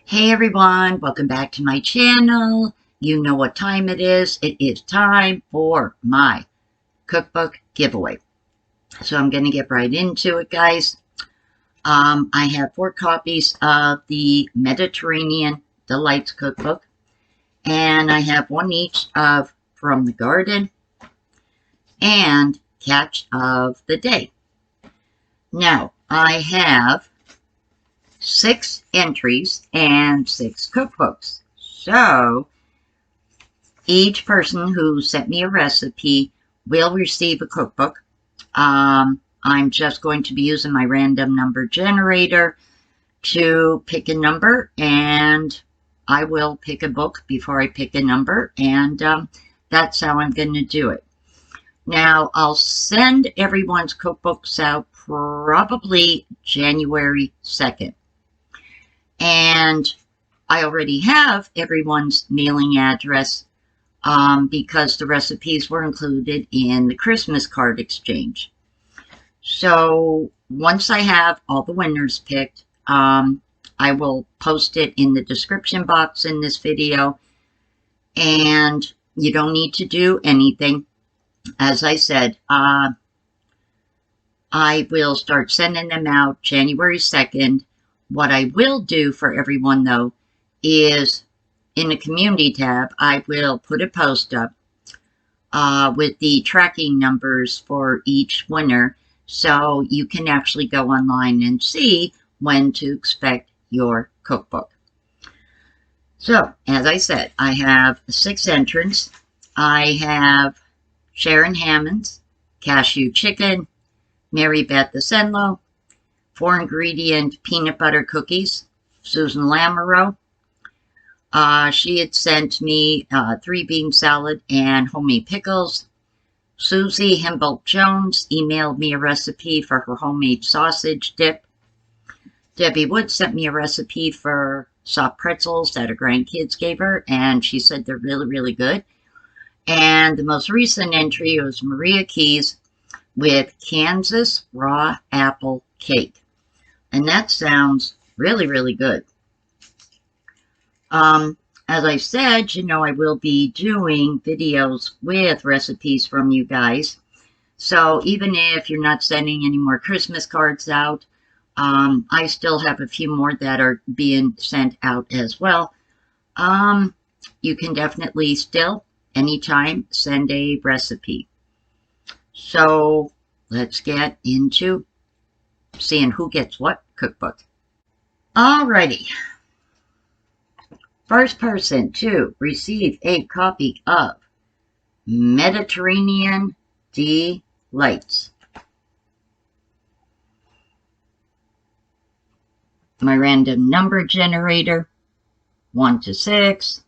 Hey everyone, welcome back to my channel. You know what time it is. It is time for my cookbook giveaway. So I'm going to get right into it, guys. I have 4 copies of the Mediterranean Delights cookbook, and I have 1 each of From the Garden and Catch of the Day. Now, I have 6 entries and 6 cookbooks. So each person who sent me a recipe will receive a cookbook. I'm just going to be using my random number generator to pick a number, and I will pick a book before I pick a number, and that's how I'm going to do it. Now, I'll send everyone's cookbooks out probably January 2nd. And I already have everyone's mailing address because the recipes were included in the Christmas card exchange. So once I have all the winners picked, I will post it in the description box in this video. And you don't need to do anything. As I said, I will start sending them out January 2nd. What I will do for everyone, though, is in the community tab, I will put a post up with the tracking numbers for each winner, so you can actually go online and see when to expect your cookbook. So, as I said, I have 6 entrants. I have Sharon Hammond's Cashew Chicken, Mary Beth the Senlo, 4-ingredient peanut butter cookies, Susan Lamoureux. She had sent me 3-bean salad and homemade pickles. Susie Himboldt Jones emailed me a recipe for her homemade sausage dip. Debbie Wood sent me a recipe for soft pretzels that her grandkids gave her, and she said they're really, really good. And the most recent entry was Maria Keys with Kansas raw apple cake. And that sounds really, really good. As I said, you know, I will be doing videos with recipes from you guys. So even if you're not sending any more Christmas cards out, I still have a few more that are being sent out as well. You can definitely still, anytime, send a recipe. So let's get into seeing who gets what cookbook. Alrighty. First person to receive a copy of Mediterranean Delights. My random number generator, 1 to 6.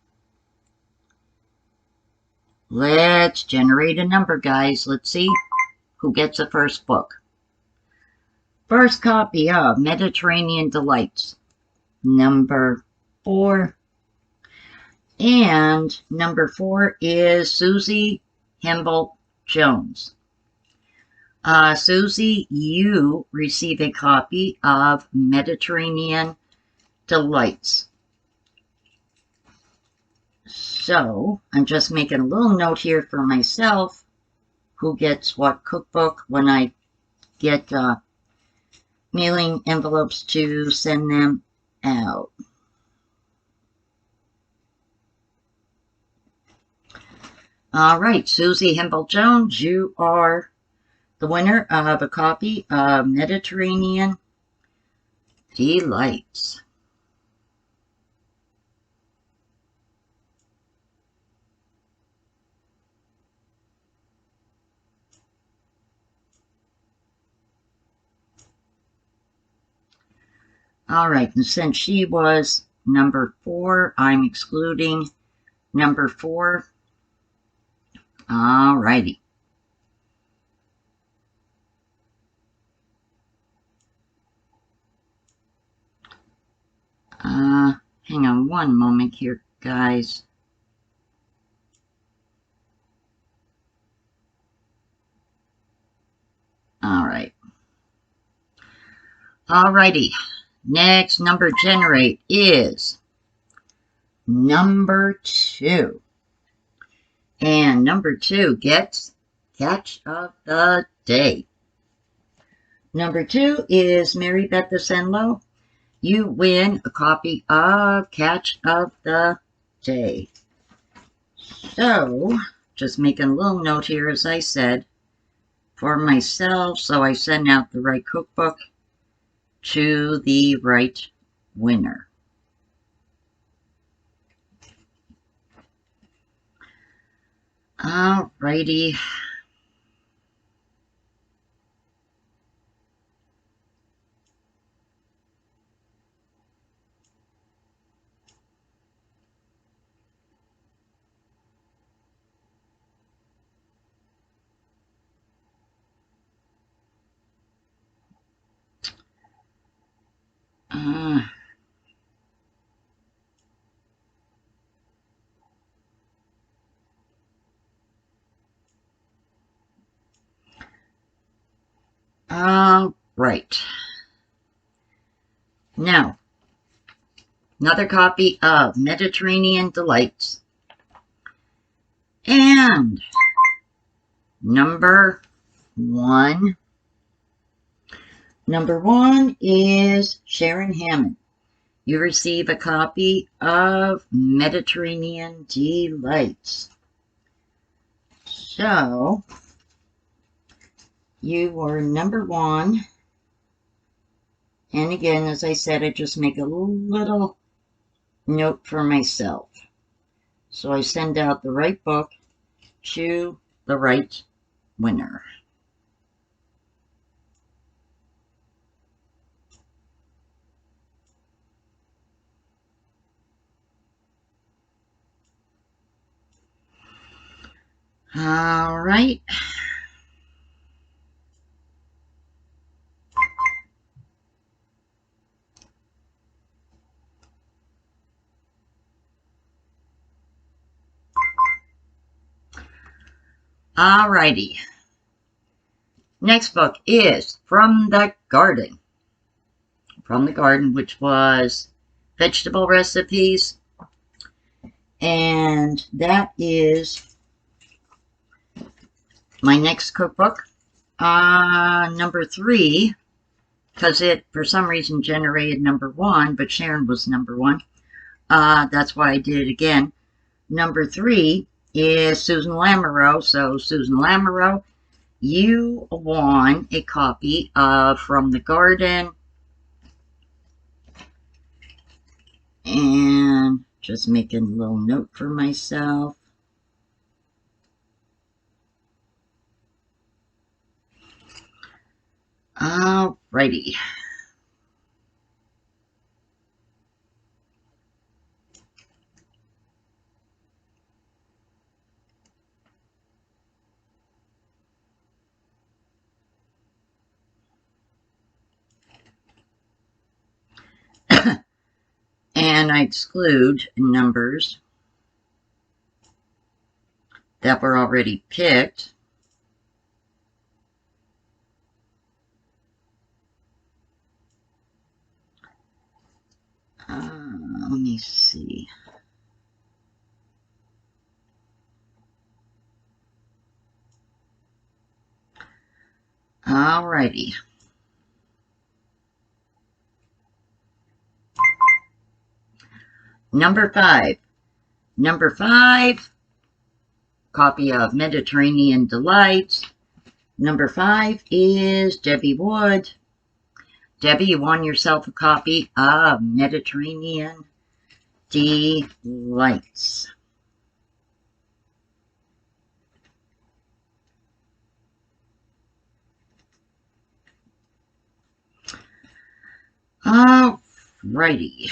Let's generate a number, guys. Let's see who gets the first book. First copy of Mediterranean Delights, number 4. And number 4 is Susie Himboldt Jones. Susie, you receive a copy of Mediterranean Delights. So, I'm just making a little note here for myself who gets what cookbook when I get mailing envelopes to send them out. All right, Susie Himboldt Jones, you are the winner of a copy of Mediterranean Delights. All right, and since she was number 4, I'm excluding number 4. All righty. Hang on one moment here, guys. All right. All righty. Next number generate is number 2. And number 2 gets Catch of the Day. Number 2 is Mary Beth Senlo. You win a copy of Catch of the Day. So, just making a little note here, as I said, for myself, so I send out the right cookbook to the right winner. Alrighty. All right. Now, another copy of Mediterranean Delights. And number 1. Number 1 is Sharon Hammond. You receive a copy of Mediterranean Delights. So, you were number 1. And again, as I said, I just make a little note for myself. So I send out the right book to the right winner. All right. Alrighty. Next book is From the Garden. From the Garden, which was vegetable recipes. And that is my next cookbook. Number 3, because it, for some reason, generated number 1, but Sharon was number 1. That's why I did it again. Number 3 is Susan Lamoureux. So, Susan Lamoureux, you won a copy of From the Garden. And just making a little note for myself. Alrighty. And I exclude numbers that were already picked. Let me see. Alrighty. Number 5. Number 5, copy of Mediterranean Delights. Number 5 is Debbie Wood. Debbie, you won yourself a copy of Mediterranean Delights. Alrighty.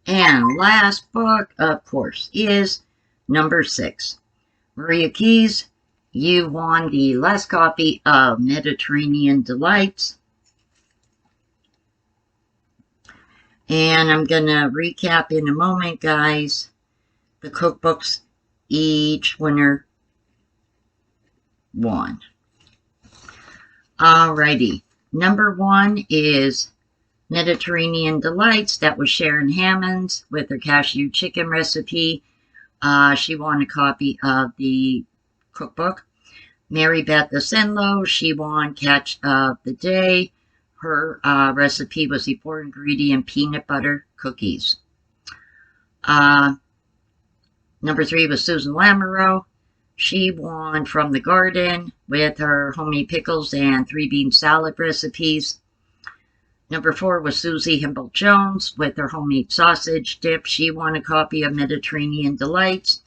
And last book, of course, is number 6. Maria Keys, you won the last copy of Mediterranean Delights. And I'm going to recap in a moment, guys, the cookbooks each winner won. Alrighty. Number 1 is Mediterranean Delights. That was Sharon Hammond's with her cashew chicken recipe. She won a copy of the cookbook. Mary Beth Asenlo, she won Catch of the Day. Her recipe was the 4-ingredient peanut butter cookies. Number 3 was Susan Lamoureux. She won From the Garden with her homemade pickles and 3-bean salad recipes. Number 4 was Susie Himble-Jones with her homemade sausage dip. She won a copy of Mediterranean Delights.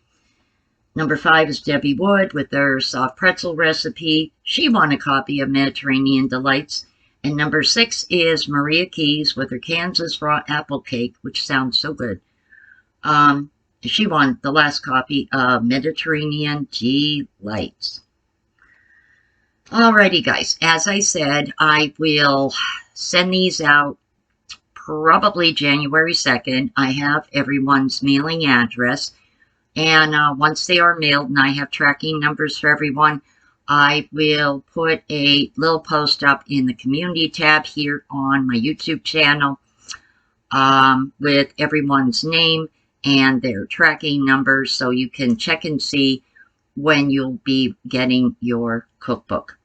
Number 5 is Debbie Wood with her soft pretzel recipe. She won a copy of Mediterranean Delights. And number 6 is Maria Keys with her Kansas raw apple cake, which sounds so good. She won the last copy of Mediterranean Delights. Alrighty, guys. As I said, I will send these out probably January 2nd. I have everyone's mailing address. And once they are mailed and I have tracking numbers for everyone, I will put a little post up in the community tab here on my YouTube channel with everyone's name and their tracking numbers so you can check and see when you'll be getting your cookbook.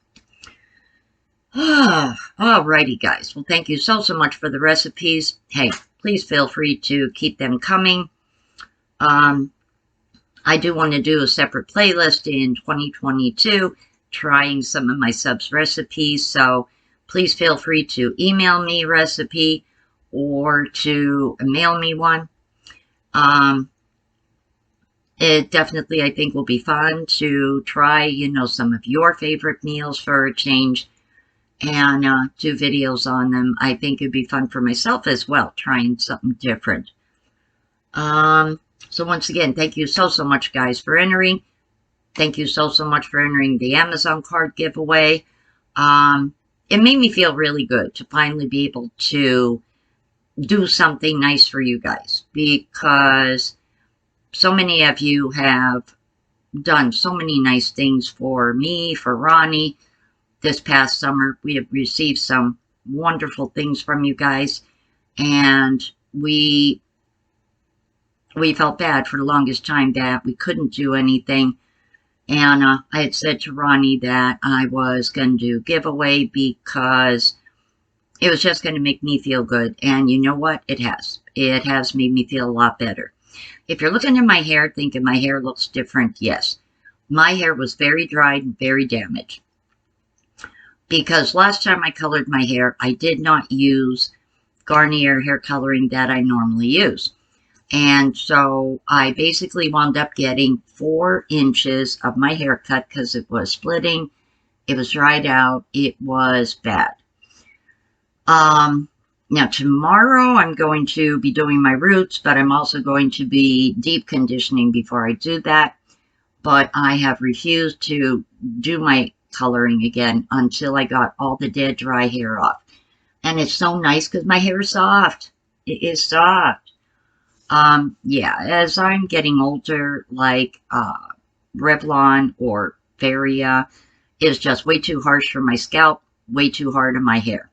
Alrighty, guys. Well, thank you so much for the recipes. Hey, please feel free to keep them coming. I do want to do a separate playlist in 2022, trying some of my subs recipes, so please feel free to email me a recipe or to mail me one. It definitely, I think, will be fun to try, some of your favorite meals for a change and do videos on them. I think it'd be fun for myself as well, trying something different. So once again, thank you so much, guys, for entering. Thank you so much for entering the Amazon card giveaway. It made me feel really good to finally be able to do something nice for you guys, because so many of you have done so many nice things for me, for Ronnie. This past summer, we have received some wonderful things from you guys, and we felt bad for the longest time that we couldn't do anything. And I had said to Ronnie that I was going to do a giveaway because it was just going to make me feel good. And you know what? It has. It has made me feel a lot better. If you're looking at my hair thinking my hair looks different, yes. My hair was very dried and very damaged. Because last time I colored my hair, I did not use Garnier hair coloring that I normally use. And so I basically wound up getting 4 inches of my hair cut because it was splitting. It was dried out. It was bad. Now tomorrow I'm going to be doing my roots, but I'm also going to be deep conditioning before I do that. But I have refused to do my coloring again until I got all the dead dry hair off. And it's so nice because my hair is soft. It is soft. Yeah, as I'm getting older, like Revlon or Varia is just way too harsh for my scalp, way too hard on my hair.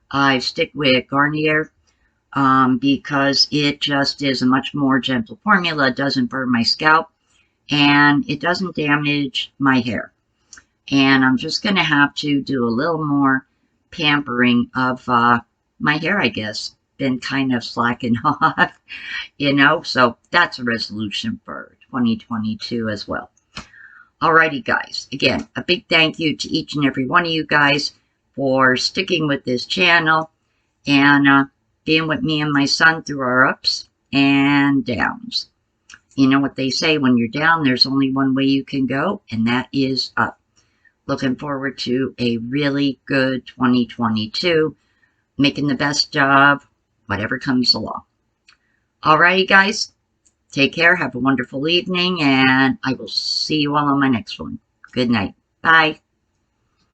I stick with Garnier because it just is a much more gentle formula. It doesn't burn my scalp and it doesn't damage my hair. And I'm just going to have to do a little more pampering of my hair, I guess. Been kind of slacking off, so that's a resolution for 2022 as well. Alrighty, guys. Again, a big thank you to each and every one of you guys for sticking with this channel and being with me and my son through our ups and downs. You know what they say, when you're down, there's only one way you can go, and that is up. Looking forward to a really good 2022, making the best job, whatever comes along. Alrighty, guys. Take care. Have a wonderful evening, and I will see you all on my next one. Good night. Bye.